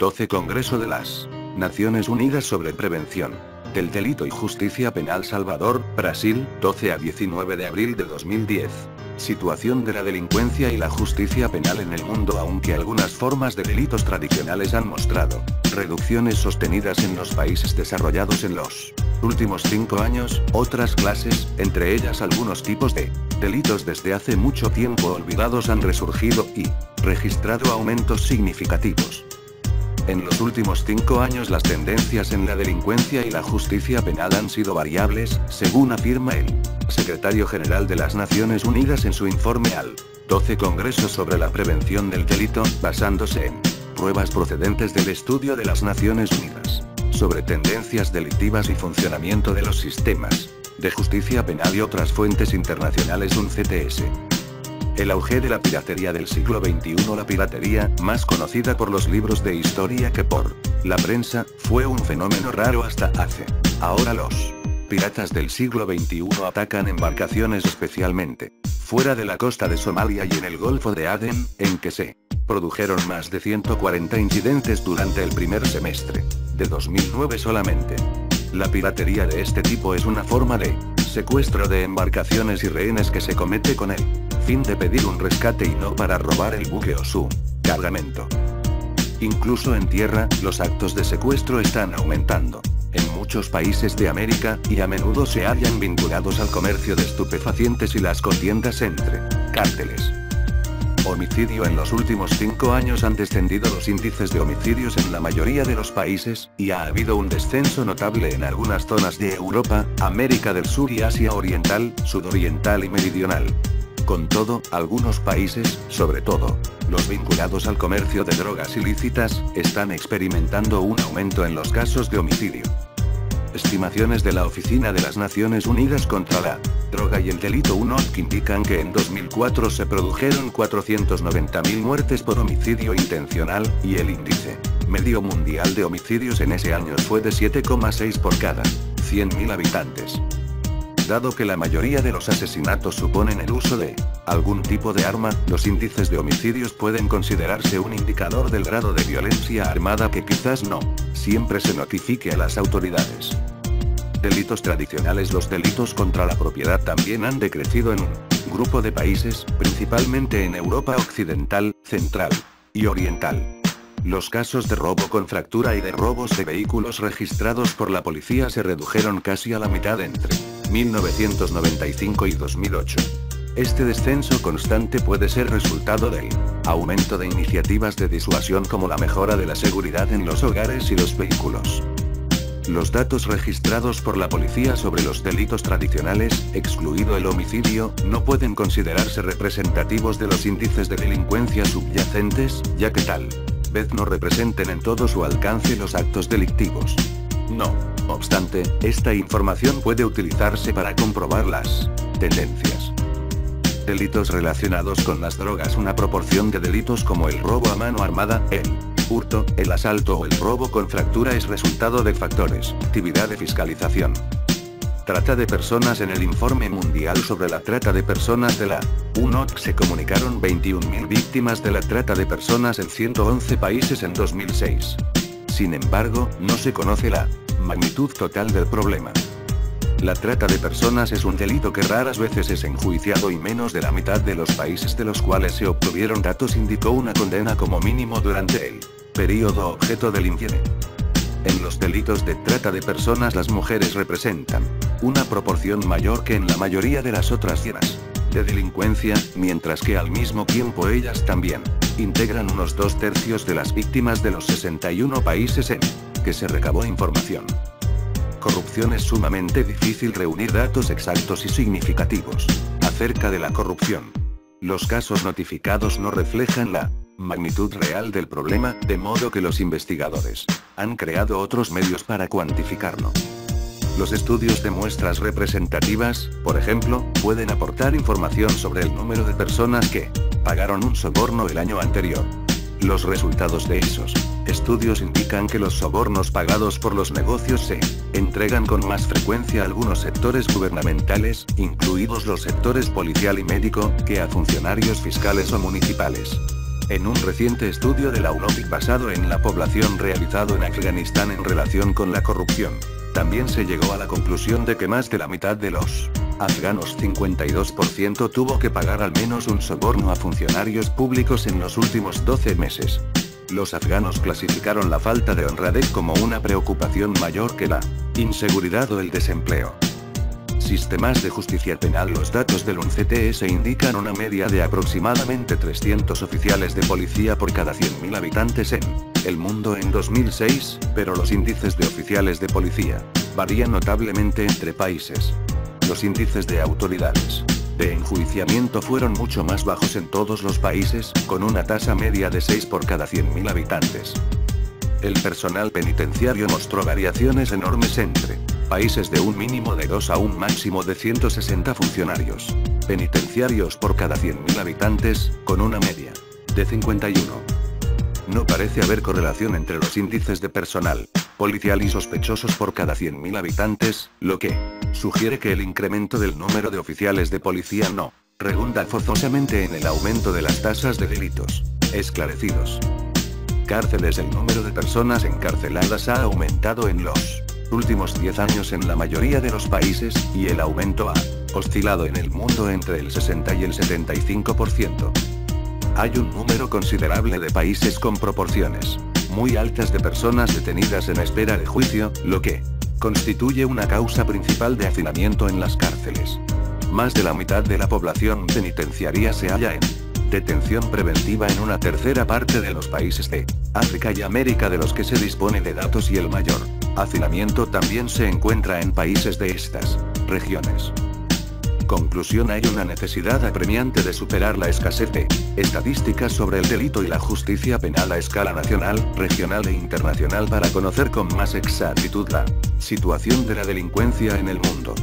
12 Congreso de las Naciones Unidas sobre Prevención del Delito y Justicia Penal Salvador, Brasil, 12 a 19 de abril de 2010. Situación de la delincuencia y la justicia penal en el mundo. Aunque algunas formas de delitos tradicionales han mostrado reducciones sostenidas en los países desarrollados en los últimos 5 años, otras clases, entre ellas algunos tipos de delitos desde hace mucho tiempo olvidados, han resurgido y registrado aumentos significativos. En los últimos 5 años las tendencias en la delincuencia y la justicia penal han sido variables, según afirma el secretario general de las Naciones Unidas en su informe al 12 Congreso sobre la Prevención del Delito, basándose en pruebas procedentes del estudio de las Naciones Unidas sobre tendencias delictivas y funcionamiento de los sistemas de justicia penal y otras fuentes internacionales, un CTS. El auge de la piratería del siglo XXI. La piratería, más conocida por los libros de historia que por la prensa, fue un fenómeno raro hasta hace. Ahora los piratas del siglo XXI atacan embarcaciones especialmente fuera de la costa de Somalia y en el Golfo de Adén, en que se produjeron más de 140 incidentes durante el primer semestre de 2009 solamente. La piratería de este tipo es una forma de secuestro de embarcaciones y rehenes que se comete con el fin de pedir un rescate y no para robar el buque o su cargamento. Incluso en tierra, los actos de secuestro están aumentando en muchos países de América, y a menudo se hallan vinculados al comercio de estupefacientes y las contiendas entre cárteles. Homicidio. En los últimos 5 años han descendido los índices de homicidios en la mayoría de los países, y ha habido un descenso notable en algunas zonas de Europa, América del Sur y Asia Oriental, Sudoriental y Meridional. Con todo, algunos países, sobre todo los vinculados al comercio de drogas ilícitas, están experimentando un aumento en los casos de homicidio. Estimaciones de la Oficina de las Naciones Unidas contra la Droga y el Delito UNODC indican que en 2004 se produjeron 490.000 muertes por homicidio intencional, y el índice medio mundial de homicidios en ese año fue de 7,6 por cada 100.000 habitantes. Dado que la mayoría de los asesinatos suponen el uso de algún tipo de arma, los índices de homicidios pueden considerarse un indicador del grado de violencia armada que quizás no siempre se notifique a las autoridades. Delitos tradicionales. Los delitos contra la propiedad también han decrecido en un grupo de países, principalmente en Europa Occidental, Central y Oriental. Los casos de robo con fractura y de robos de vehículos registrados por la policía se redujeron casi a la mitad entre 1995 y 2008. Este descenso constante puede ser resultado del aumento de iniciativas de disuasión como la mejora de la seguridad en los hogares y los vehículos. Los datos registrados por la policía sobre los delitos tradicionales, excluido el homicidio, no pueden considerarse representativos de los índices de delincuencia subyacentes, ya que tal vez no representen en todo su alcance los actos delictivos. No obstante, esta información puede utilizarse para comprobar las tendencias. Delitos relacionados con las drogas. Una proporción de delitos como el robo a mano armada, el hurto, el asalto o el robo con fractura es resultado de factores, actividad de fiscalización. Trata de personas. En el Informe Mundial sobre la Trata de Personas de la UNODC se comunicaron 21.000 víctimas de la trata de personas en 111 países en 2006. Sin embargo, no se conoce la magnitud total del problema. La trata de personas es un delito que raras veces es enjuiciado y menos de la mitad de los países de los cuales se obtuvieron datos indicó una condena como mínimo durante el período objeto del informe. En los delitos de trata de personas las mujeres representan una proporción mayor que en la mayoría de las otras llenas de delincuencia, mientras que al mismo tiempo ellas también integran unos 2/3 de las víctimas de los 61 países en que se recabó información. Corrupción. Es sumamente difícil reunir datos exactos y significativos acerca de la corrupción. Los casos notificados no reflejan la magnitud real del problema, de modo que los investigadores han creado otros medios para cuantificarlo. Los estudios de muestras representativas, por ejemplo, pueden aportar información sobre el número de personas que pagaron un soborno el año anterior. Los resultados de esos estudios indican que los sobornos pagados por los negocios se entregan con más frecuencia a algunos sectores gubernamentales, incluidos los sectores policial y médico, que a funcionarios fiscales o municipales. En un reciente estudio de la UNOPIC basado en la población realizado en Afganistán en relación con la corrupción, también se llegó a la conclusión de que más de la mitad de los afganos, 52%, tuvo que pagar al menos un soborno a funcionarios públicos en los últimos 12 meses. Los afganos clasificaron la falta de honradez como una preocupación mayor que la inseguridad o el desempleo. Sistemas de justicia penal. Los datos del UNCTS indican una media de aproximadamente 300 oficiales de policía por cada 100.000 habitantes en el mundo en 2006, pero los índices de oficiales de policía varían notablemente entre países. Los índices de autoridades de enjuiciamiento fueron mucho más bajos en todos los países, con una tasa media de 6 por cada 100.000 habitantes. El personal penitenciario mostró variaciones enormes entre países, de un mínimo de 2 a un máximo de 160 funcionarios penitenciarios por cada 100.000 habitantes, con una media de 51. No parece haber correlación entre los índices de personal policial y sospechosos por cada 100.000 habitantes, lo que sugiere que el incremento del número de oficiales de policía no redunda forzosamente en el aumento de las tasas de delitos esclarecidos. Cárceles. El número de personas encarceladas ha aumentado en los últimos 10 años en la mayoría de los países, y el aumento ha oscilado en el mundo entre el 60 y el 75%. Hay un número considerable de países con proporciones muy altas de personas detenidas en espera de juicio, lo que constituye una causa principal de hacinamiento en las cárceles. Más de la mitad de la población penitenciaria se halla en detención preventiva en una tercera parte de los países de África y América de los que se dispone de datos, y el mayor hacinamiento también se encuentra en países de estas regiones. Conclusión: hay una necesidad apremiante de superar la escasez de estadísticas sobre el delito y la justicia penal a escala nacional, regional e internacional para conocer con más exactitud la situación de la delincuencia en el mundo.